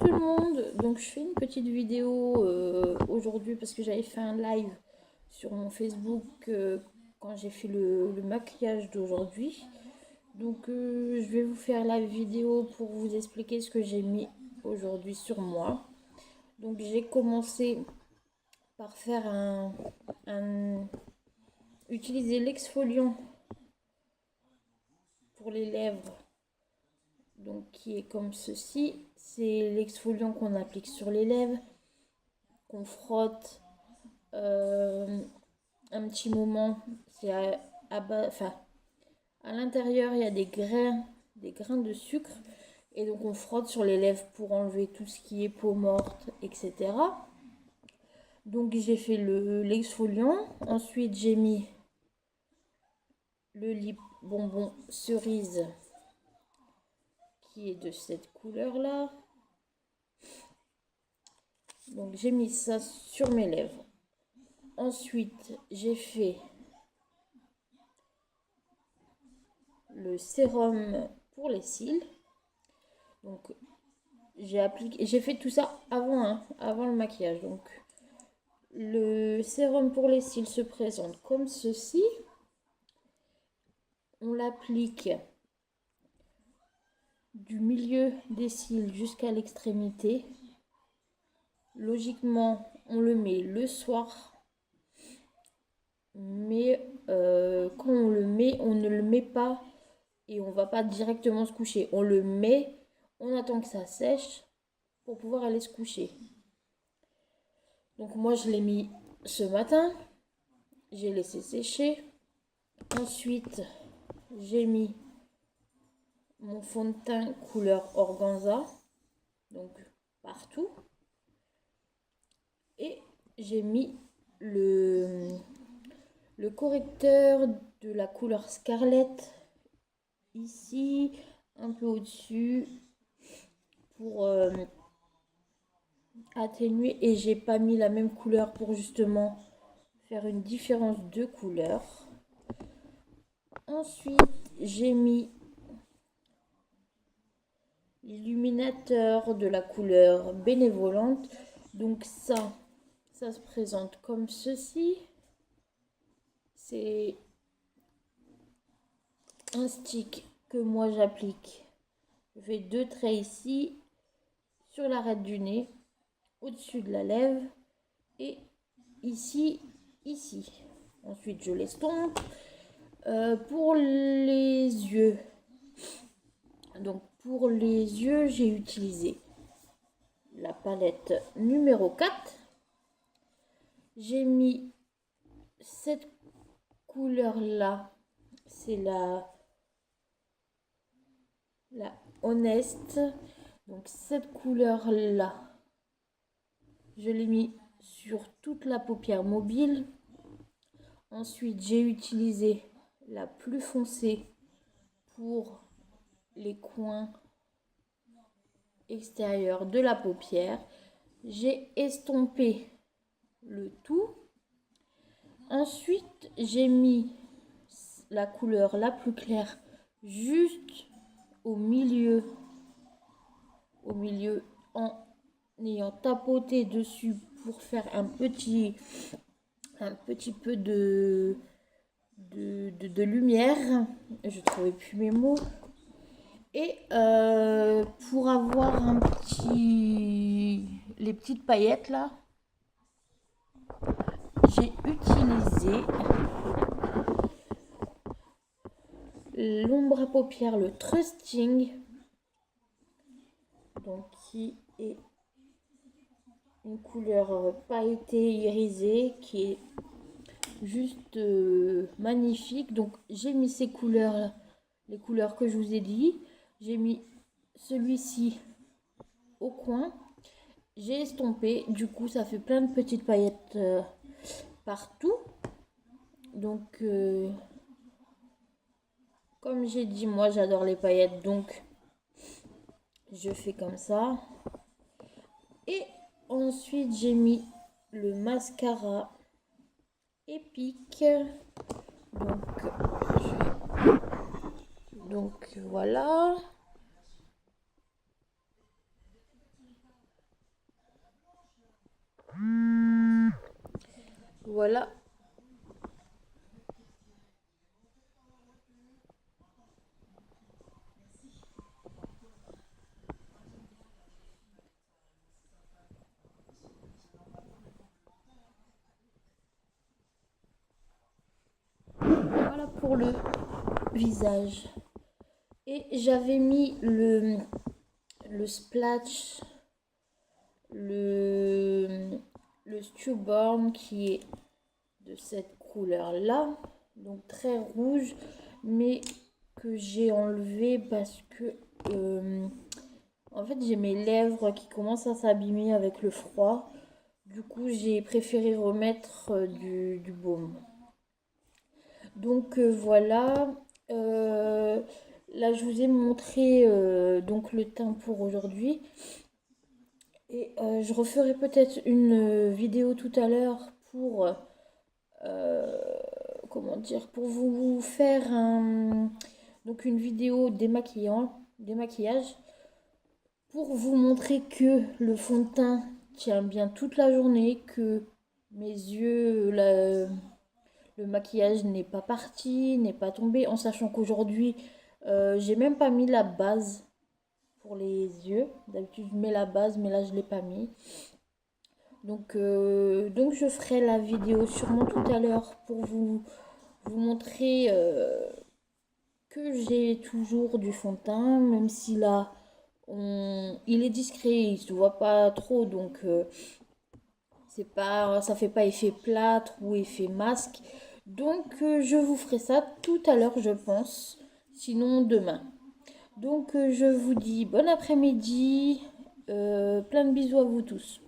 tout le monde, donc je fais une petite vidéo aujourd'hui parce que j'avais fait un live sur mon Facebook quand j'ai fait le maquillage d'aujourd'hui. Donc je vais vous faire la vidéo pour vous expliquer ce que j'ai mis aujourd'hui sur moi. Donc j'ai commencé par faire utiliser l'exfoliant pour les lèvres, donc qui est comme ceci. C'est l'exfoliant qu'on applique sur les lèvres, qu'on frotte un petit moment. C'est à l'intérieur, il y a des grains de sucre. Et donc on frotte sur les lèvres pour enlever tout ce qui est peau morte, etc. Donc j'ai fait l'exfoliant. Ensuite j'ai mis le lip bonbon cerise qui est de cette couleur là. Donc j'ai mis ça sur mes lèvres. Ensuite j'ai fait le sérum pour les cils. Donc j'ai fait tout ça avant le maquillage. Donc le sérum pour les cils se présente comme ceci. On l'applique du milieu des cils jusqu'à l'extrémité. Logiquement, on le met le soir. Mais quand on le met, on ne le met pas et on va pas directement se coucher. On le met, on attend que ça sèche pour pouvoir aller se coucher. Donc moi, je l'ai mis ce matin. J'ai laissé sécher. Ensuite, j'ai mis mon fond de teint couleur organza, donc partout. Et j'ai mis le correcteur de la couleur Scarlett ici, un peu au-dessus, pour atténuer. Et j'ai pas mis la même couleur pour justement faire une différence de couleur. Ensuite, j'ai mis l'illuminateur de la couleur bénévolente. Donc ça se présente comme ceci. C'est un stick que moi j'applique. Je fais 2 traits ici, sur l'arête du nez, au-dessus de la lèvre et ici. Ensuite, je l'estompe. Pour les yeux, donc pour les yeux, j'ai utilisé la palette numéro 4. J'ai mis cette couleur là, c'est la Honest. Donc cette couleur là, je l'ai mis sur toute la paupière mobile. Ensuite, j'ai utilisé la plus foncée pour les coins extérieurs de la paupière. J'ai estompé le tout. Ensuite, j'ai mis la couleur la plus claire juste au milieu en ayant tapoté dessus pour faire un petit peu de lumière. Je trouvais plus mes mots. Et pour avoir les petites paillettes là, j'ai utilisé l'ombre à paupières, le Trusting, donc qui est une couleur pailletée irisée qui est juste magnifique. Donc j'ai mis ces couleurs, les couleurs que je vous ai dit. J'ai mis celui-ci au coin. J'ai estompé. Du coup, ça fait plein de petites paillettes partout. Donc, comme j'ai dit, moi, j'adore les paillettes. Donc, je fais comme ça. Et ensuite, j'ai mis le mascara Epic. Donc voilà. Voilà. Voilà pour le visage. Et j'avais mis le splash, le Stewborn qui est de cette couleur là, donc très rouge, mais que j'ai enlevé parce que en fait j'ai mes lèvres qui commencent à s'abîmer avec le froid. Du coup j'ai préféré remettre du baume. Donc voilà. Euh, Là je vous ai montré donc le teint pour aujourd'hui. Et je referai peut-être une vidéo tout à l'heure pour euh, comment dire, pour vous faire donc une vidéo démaquillage pour vous montrer que le fond de teint tient bien toute la journée, que mes yeux, le maquillage n'est pas parti, n'est pas tombé, en sachant qu'aujourd'hui, j'ai même pas mis la base pour les yeux. D'habitude, je mets la base, mais là, je l'ai pas mis. Donc je ferai la vidéo sûrement tout à l'heure pour vous montrer que j'ai toujours du fond de teint, même si là, il est discret, il se voit pas trop, donc c'est pas, ça fait pas effet plâtre ou effet masque. Donc je vous ferai ça tout à l'heure, je pense, sinon demain. Donc je vous dis bon après-midi, plein de bisous à vous tous.